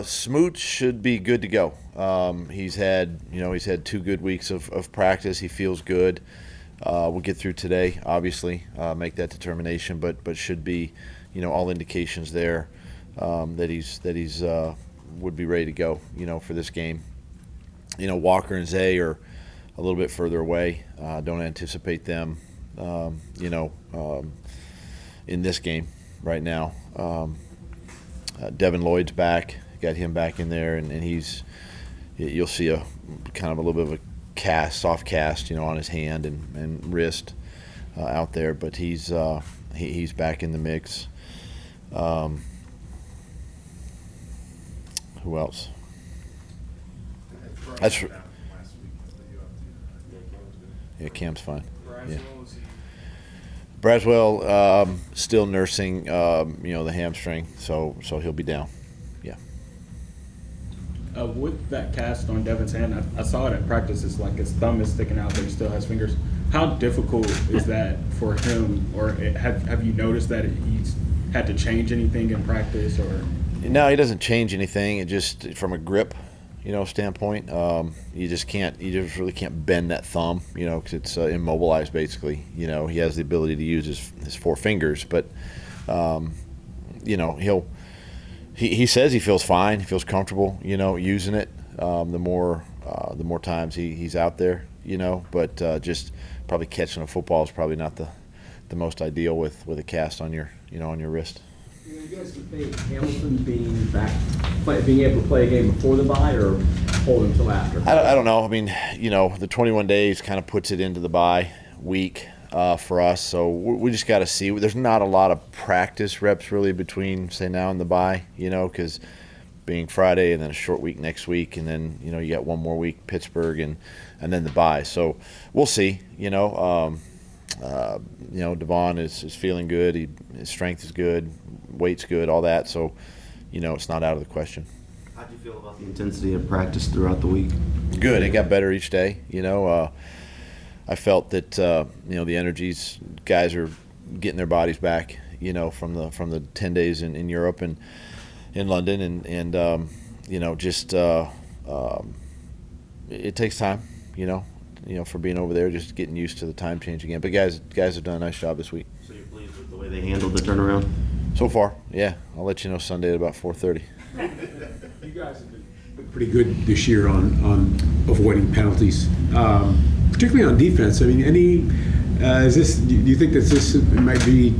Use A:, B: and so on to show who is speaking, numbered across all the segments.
A: Smoot should be good to go. He's had 2 good weeks of practice. He feels good. We'll get through today, obviously, make that determination, but should be, all indications there that he's would be ready to go, for this game. Walker and Zay are a little bit further away. Don't anticipate them, in this game right now. Devin Lloyd's back. Got him back in there, and you'll see a kind of a little bit of a soft cast, on his hand and wrist out there. But he's back in the mix. Who else? That's yeah. Cam's fine. Yeah. Braswell still nursing, the hamstring, so he'll be down. Yeah.
B: With that cast on Devin's hand, I saw it at practice. It's like his thumb is sticking out, but he still has fingers. How difficult is that for him? Or have you noticed that he's had to change anything in practice? Or
A: no, he doesn't change anything. It just from a grip, standpoint, you just really can't bend that thumb, because it's immobilized basically. He has the ability to use his 4 fingers, but he says he feels fine, he feels comfortable, using it. The more times he's out there, but just probably catching a football is probably not the most ideal with a cast on your on your wrist.
C: You guys think Hamilton being able to play a game before the bye, or hold until after?
A: I don't know. I mean, the 21 days kind of puts it into the bye week for us, so we just got to see. There's not a lot of practice reps really between, say, now and the bye, because being Friday and then a short week next week, and then you got one more week, Pittsburgh, and then the bye. So we'll see. Devon is feeling good. His strength is good, weight's good, all that. So, it's not out of the question.
D: How do you feel about the intensity of practice throughout the week?
A: Good. It got better each day. I felt that the energies, guys are getting their bodies back. From the 10 days in Europe and in London, and it takes time. For being over there, just getting used to the time change again. But guys have done a nice job this week.
D: So you're pleased with the way they handled the turnaround?
A: So far, yeah. I'll let you know Sunday at about 4:30.
E: You guys have been pretty good this year on avoiding penalties, particularly on defense. I mean, do you think that this might be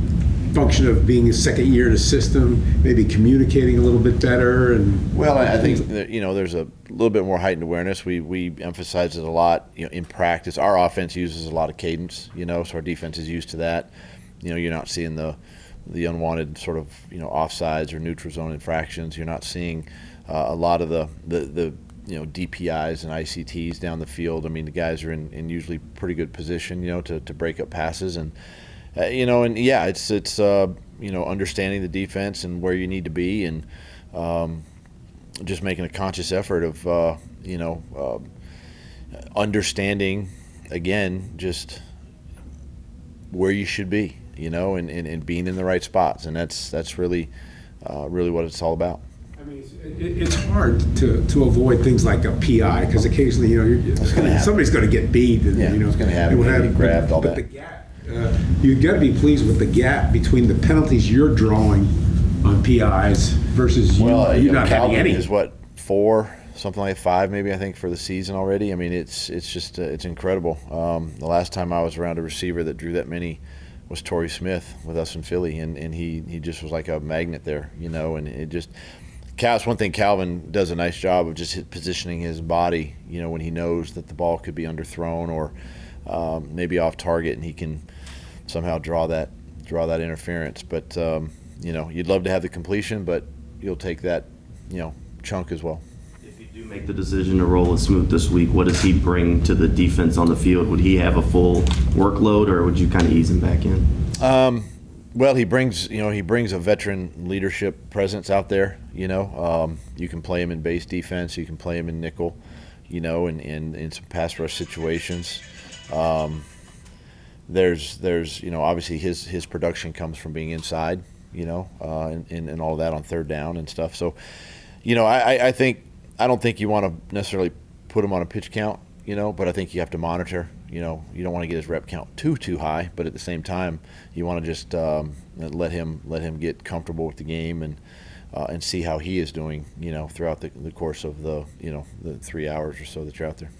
E: function of being a second year in a system, maybe communicating a little bit better?
A: Well, I think that, there's a little bit more heightened awareness. We emphasize it a lot, in practice. Our offense uses a lot of cadence, so our defense is used to that. You're not seeing the unwanted sort of offsides or neutral zone infractions. You're not seeing a lot of the DPIs and ICTs down the field. I mean, the guys are in usually pretty good position, to break up passes, and it's understanding the defense and where you need to be, and just making a conscious effort of understanding again just where you should be, and being in the right spots, and that's really what it's all about.
E: I mean, it's hard to avoid things like a PI, because occasionally somebody's going to get beat, and
A: it's going to happen. Get grabbed, all that.
E: The gap, you've got to be pleased with the gap between the penalties you're drawing on PIs versus you not
A: Calvin
E: having any.
A: Is what, 4, something like 5 maybe, I think, for the season already. I mean, it's just it's incredible. The last time I was around a receiver that drew that many was Torrey Smith with us in Philly, and he just was like a magnet there, and it just – it's one thing Calvin does a nice job of just positioning his body, when he knows that the ball could be underthrown or maybe off target, and he can somehow draw that interference. But you'd love to have the completion, but you'll take that chunk as well.
D: If you do make the decision to roll a Smoot this week, what does he bring to the defense on the field? Would he have a full workload, or would you kind of ease him back in?
A: Well, he brings a veteran leadership presence out there. You can play him in base defense, you can play him in nickel, and in some pass rush situations. There's obviously his production comes from being inside, and all of that on third down and stuff. So, I think I don't think you want to necessarily put him on a pitch count, but I think you have to monitor. You don't want to get his rep count too high, but at the same time, you want to just let him get comfortable with the game and see how he is doing, throughout the course of the 3 hours or so that you're out there.